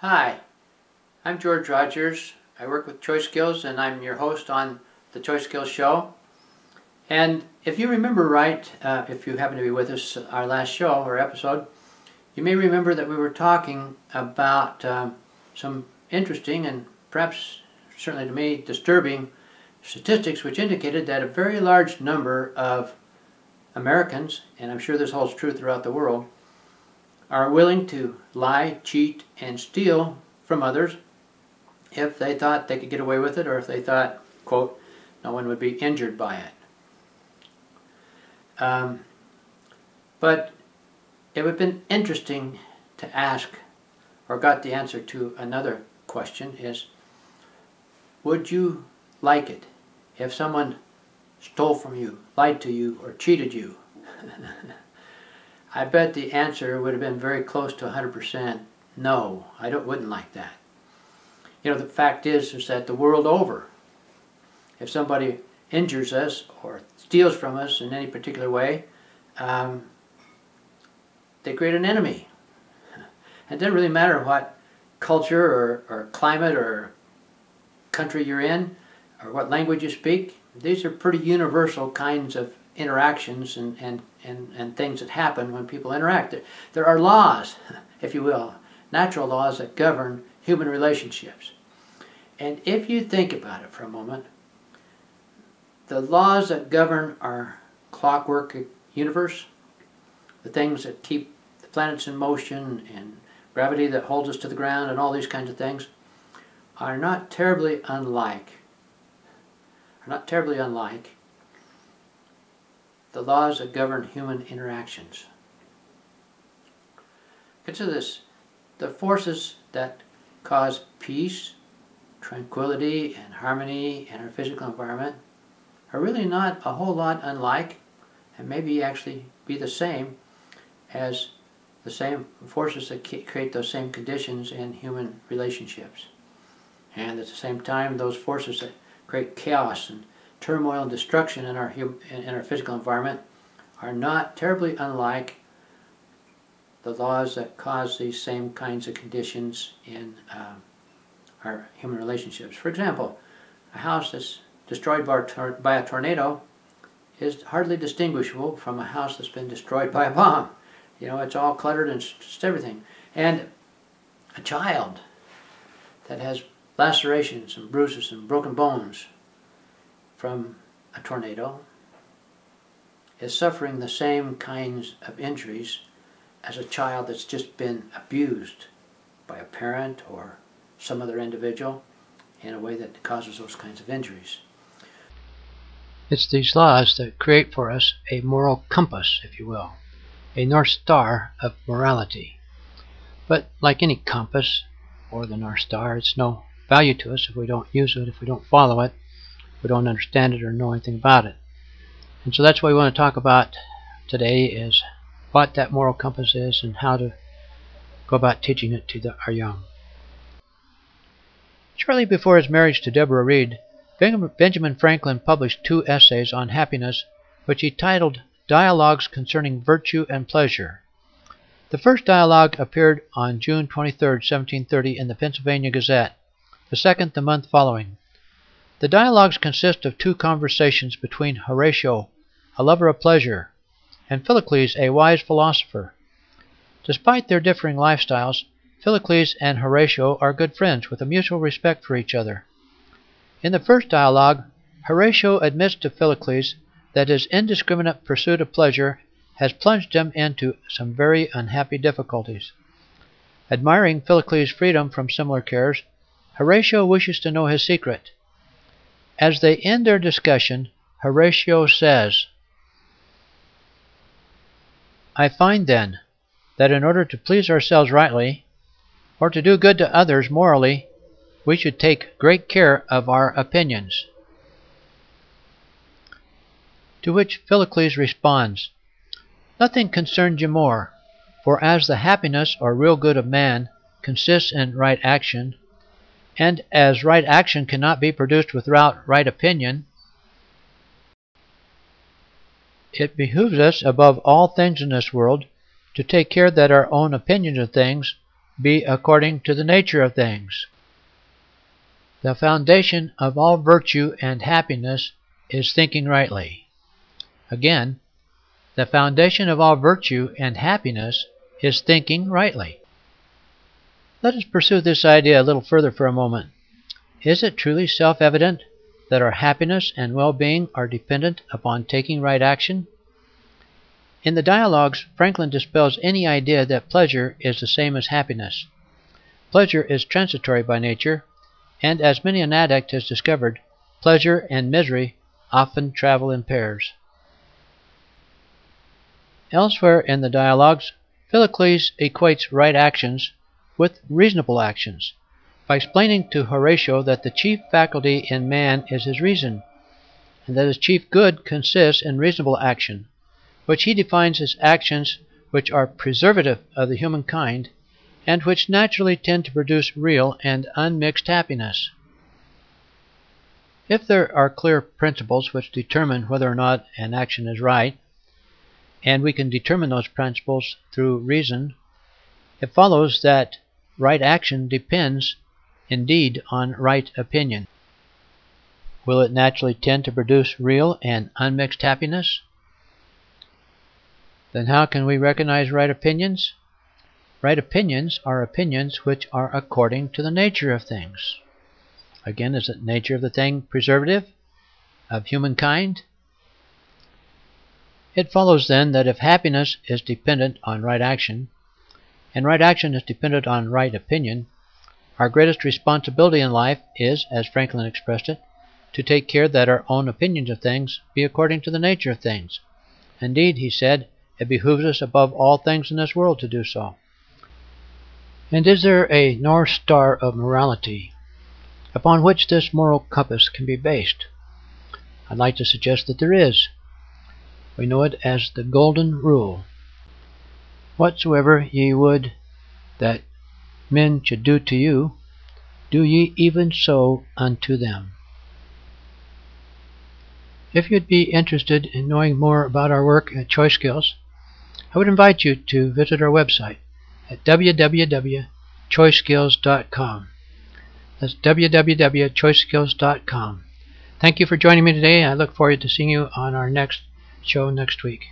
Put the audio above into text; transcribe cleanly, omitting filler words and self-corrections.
Hi, I'm George Rogers. I work with Choice Skills and I'm your host on the Choice Skills Show. And if you remember right, if you happen to be with us our last show or episode, you may remember that we were talking about some interesting and perhaps certainly to me disturbing statistics which indicated that a very large number of Americans, and I'm sure this holds true throughout the world, are willing to lie, cheat, and steal from others if they thought they could get away with it, or if they thought, quote, no one would be injured by it. But it would have been interesting to ask, or got the answer to another question, is would you like it if someone stole from you, lied to you, or cheated you? I bet the answer would have been very close to 100% no, I wouldn't like that. You know, the fact is that the world over, if somebody injures us or steals from us in any particular way, they create an enemy. It doesn't really matter what culture or climate or country you're in or what language you speak. These are pretty universal kinds of interactions and things that happen when people interact. There are laws, if you will, natural laws that govern human relationships. And if you think about it for a moment, the laws that govern our clockwork universe, the things that keep the planets in motion and gravity that holds us to the ground and all these kinds of things, are not terribly unlike the laws that govern human interactions. Consider this: the forces that cause peace, tranquility, and harmony in our physical environment are really not a whole lot unlike, and maybe actually be the same as the same forces that create those same conditions in human relationships. And at the same time, those forces that create chaos and turmoil and destruction in our physical environment are not terribly unlike the laws that cause these same kinds of conditions in our human relationships. For example, a house that's destroyed by a tornado is hardly distinguishable from a house that's been destroyed by a bomb. You know, it's all cluttered and just everything. And a child that has lacerations and bruises and broken bones from a tornado is suffering the same kinds of injuries as a child that's just been abused by a parent or some other individual in a way that causes those kinds of injuries. It's these laws that create for us a moral compass, if you will, a North Star of morality. But like any compass or the North Star, it's no value to us if we don't use it, if we don't follow it, we don't understand it or know anything about it. And so that's what we want to talk about today, is what that moral compass is and how to go about teaching it to our young. Shortly before his marriage to Deborah Reed, Benjamin Franklin published 2 essays on happiness, which he titled Dialogues Concerning Virtue and Pleasure. The first dialogue appeared on June 23, 1730 in the Pennsylvania Gazette, the second the month following. The dialogues consist of 2 conversations between Horatio, a lover of pleasure, and Philocles, a wise philosopher. Despite their differing lifestyles, Philocles and Horatio are good friends with a mutual respect for each other. In the first dialogue, Horatio admits to Philocles that his indiscriminate pursuit of pleasure has plunged him into some very unhappy difficulties. Admiring Philocles' freedom from similar cares, Horatio wishes to know his secret. As they end their discussion, Horatio says, "I find, then, that in order to please ourselves rightly, or to do good to others morally, we should take great care of our opinions." To which Philocles responds, "Nothing concerns you more, for as the happiness or real good of man consists in right action, and as right action cannot be produced without right opinion, it behooves us above all things in this world to take care that our own opinions of things be according to the nature of things. The foundation of all virtue and happiness is thinking rightly. Again, the foundation of all virtue and happiness is thinking rightly. Let us pursue this idea a little further for a moment. Is it truly self-evident that our happiness and well-being are dependent upon taking right action? In the dialogues, Franklin dispels any idea that pleasure is the same as happiness. Pleasure is transitory by nature, and as many an addict has discovered, pleasure and misery often travel in pairs. Elsewhere in the dialogues, Philocles equates right actions with reasonable actions, by explaining to Horatio that the chief faculty in man is his reason, and that his chief good consists in reasonable action, which he defines as actions which are preservative of the human kind, and which naturally tend to produce real and unmixed happiness. If there are clear principles which determine whether or not an action is right, and we can determine those principles through reason, it follows that right action depends indeed on right opinion. Will it naturally tend to produce real and unmixed happiness? Then how can we recognize right opinions? Right opinions are opinions which are according to the nature of things. Again, is the nature of the thing preservative of humankind? It follows then that if happiness is dependent on right action, and right action is dependent on right opinion, our greatest responsibility in life is, as Franklin expressed it, to take care that our own opinions of things be according to the nature of things. Indeed, he said, it behooves us above all things in this world to do so. And is there a North Star of morality upon which this moral compass can be based? I'd like to suggest that there is. We know it as the Golden Rule. Whatsoever ye would that men should do to you, do ye even so unto them. If you'd be interested in knowing more about our work at Choice Skills, I would invite you to visit our website at www.choiceskills.com. That's www.choiceskills.com. Thank you for joining me today. I look forward to seeing you on our next show next week.